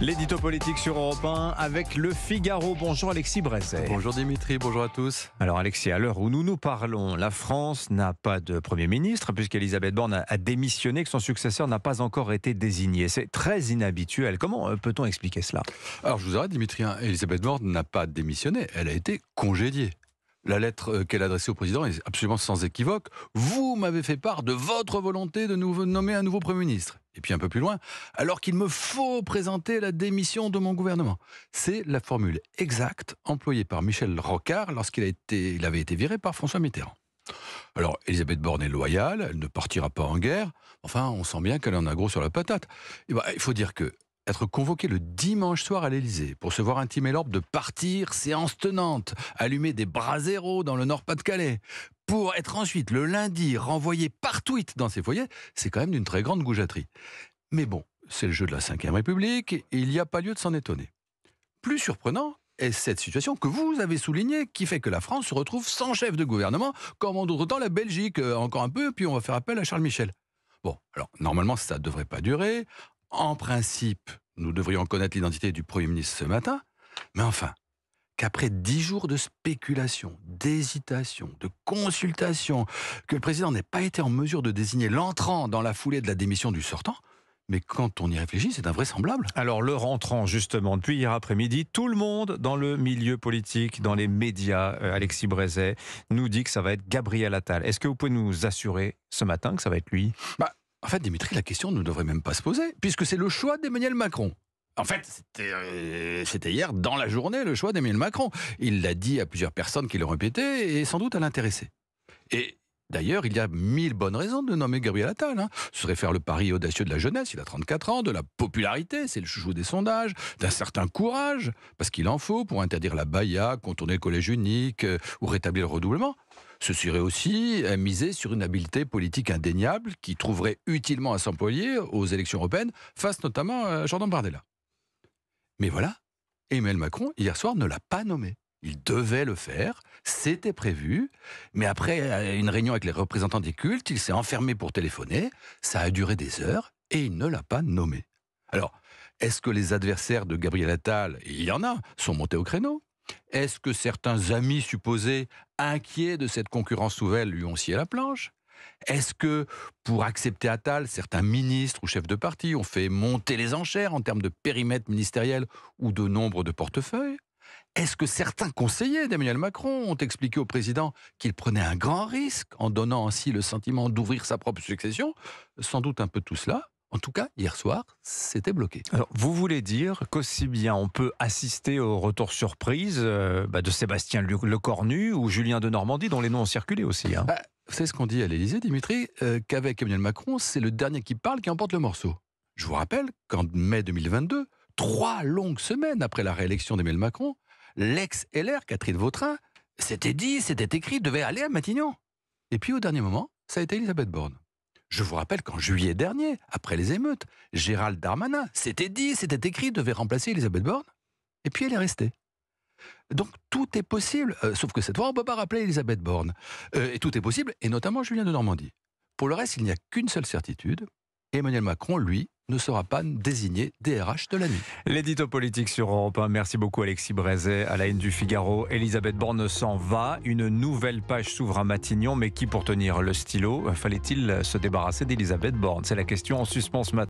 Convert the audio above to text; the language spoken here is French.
L'édito politique sur Europe 1 avec Le Figaro. Bonjour Alexis Brézet. Bonjour Dimitri, bonjour à tous. Alors Alexis, à l'heure où nous nous parlons, la France n'a pas de Premier ministre puisqu'Elisabeth Borne a démissionné, que son successeur n'a pas encore été désigné. C'est très inhabituel. Comment peut-on expliquer cela ? Alors je vous arrête Dimitri, Elisabeth Borne n'a pas démissionné, elle a été congédiée. La lettre qu'elle a adressée au président est absolument sans équivoque. Vous m'avez fait part de votre volonté de nous nommer un nouveau Premier ministre. Et puis un peu plus loin, alors qu'il me faut présenter la démission de mon gouvernement. C'est la formule exacte employée par Michel Rocard lorsqu'il avait été viré par François Mitterrand. Alors, Elisabeth Borne est loyale, elle ne partira pas en guerre. Enfin, on sent bien qu'elle en a gros sur la patate. Et il faut dire que être convoqué le dimanche soir à l'Élysée pour se voir intimer l'ordre de partir, séance tenante, allumer des braseros dans le Nord-Pas-de-Calais, pour être ensuite le lundi renvoyé par tweet dans ses foyers, c'est quand même d'une très grande goujaterie. Mais bon, c'est le jeu de la Ve République et il n'y a pas lieu de s'en étonner. Plus surprenant est cette situation que vous avez soulignée, qui fait que la France se retrouve sans chef de gouvernement, comme en d'autres temps la Belgique, encore un peu, puis on va faire appel à Charles Michel. Bon, alors normalement ça ne devrait pas durer. En principe, nous devrions connaître l'identité du Premier ministre ce matin, mais enfin, qu'après 10 jours de spéculation, d'hésitation, de consultation, que le président n'ait pas été en mesure de désigner l'entrant dans la foulée de la démission du sortant, mais quand on y réfléchit, c'est invraisemblable. Alors le rentrant justement, depuis hier après-midi, tout le monde dans le milieu politique, dans les médias, Alexis Brézet, nous dit que ça va être Gabriel Attal. Est-ce que vous pouvez nous assurer ce matin que ça va être lui ? En fait, Dimitri, la question ne devrait même pas se poser, puisque c'est le choix d'Emmanuel Macron. En fait, c'était hier, dans la journée, le choix d'Emmanuel Macron. Il l'a dit à plusieurs personnes qui l'ont répété, et sans doute à l'intéresser. Et d'ailleurs, il y a 1000 bonnes raisons de nommer Gabriel Attal. Ce serait faire le pari audacieux de la jeunesse, il a 34 ans, de la popularité, c'est le chouchou des sondages, d'un certain courage, parce qu'il en faut pour interdire la baya, contourner le collège unique, ou rétablir le redoublement. Ce serait aussi miser sur une habileté politique indéniable qui trouverait utilement à s'employer aux élections européennes, face notamment à Jordan Bardella. Mais voilà, Emmanuel Macron, hier soir, ne l'a pas nommé. Il devait le faire, c'était prévu, mais après une réunion avec les représentants des cultes, il s'est enfermé pour téléphoner, ça a duré des heures, et il ne l'a pas nommé. Alors, est-ce que les adversaires de Gabriel Attal, et il y en a, sont montés au créneau ? Est-ce que certains amis supposés, inquiets de cette concurrence nouvelle, lui ont scié la planche ? Est-ce que, pour accepter Attal, certains ministres ou chefs de parti ont fait monter les enchères en termes de périmètre ministériel ou de nombre de portefeuilles ? Est-ce que certains conseillers d'Emmanuel Macron ont expliqué au président qu'il prenait un grand risque en donnant ainsi le sentiment d'ouvrir sa propre succession ? Sans doute un peu tout cela. En tout cas, hier soir, c'était bloqué. Alors, vous voulez dire qu'aussi bien on peut assister au retour surprise de Sébastien Lecornu ou Julien Denormandie, dont les noms ont circulé aussi. C'est ce qu'on dit à l'Élysée, Dimitri, qu'avec Emmanuel Macron, c'est le dernier qui parle qui emporte le morceau. Je vous rappelle qu'en mai 2022, 3 longues semaines après la réélection d'Emmanuel Macron, l'ex-LR, Catherine Vautrin, s'était dit, c'était écrit, devait aller à Matignon. Et puis au dernier moment, ça a été Elisabeth Borne. Je vous rappelle qu'en juillet dernier, après les émeutes, Gérald Darmanin, c'était dit, c'était écrit, devait remplacer Elisabeth Borne. Et puis elle est restée. Donc tout est possible, sauf que cette fois, on ne peut pas rappeler Elisabeth Borne. Et tout est possible, et notamment Julien Denormandie. Pour le reste, il n'y a qu'une seule certitude. Emmanuel Macron, lui, ne sera pas désigné DRH de l'année. L'édito politique sur Europe 1. Merci beaucoup Alexis Brézet. À la une du Figaro, Elisabeth Borne s'en va. Une nouvelle page s'ouvre à Matignon. Mais qui pour tenir le stylo ? Fallait-il se débarrasser d'Elisabeth Borne ? C'est la question en suspens ce matin.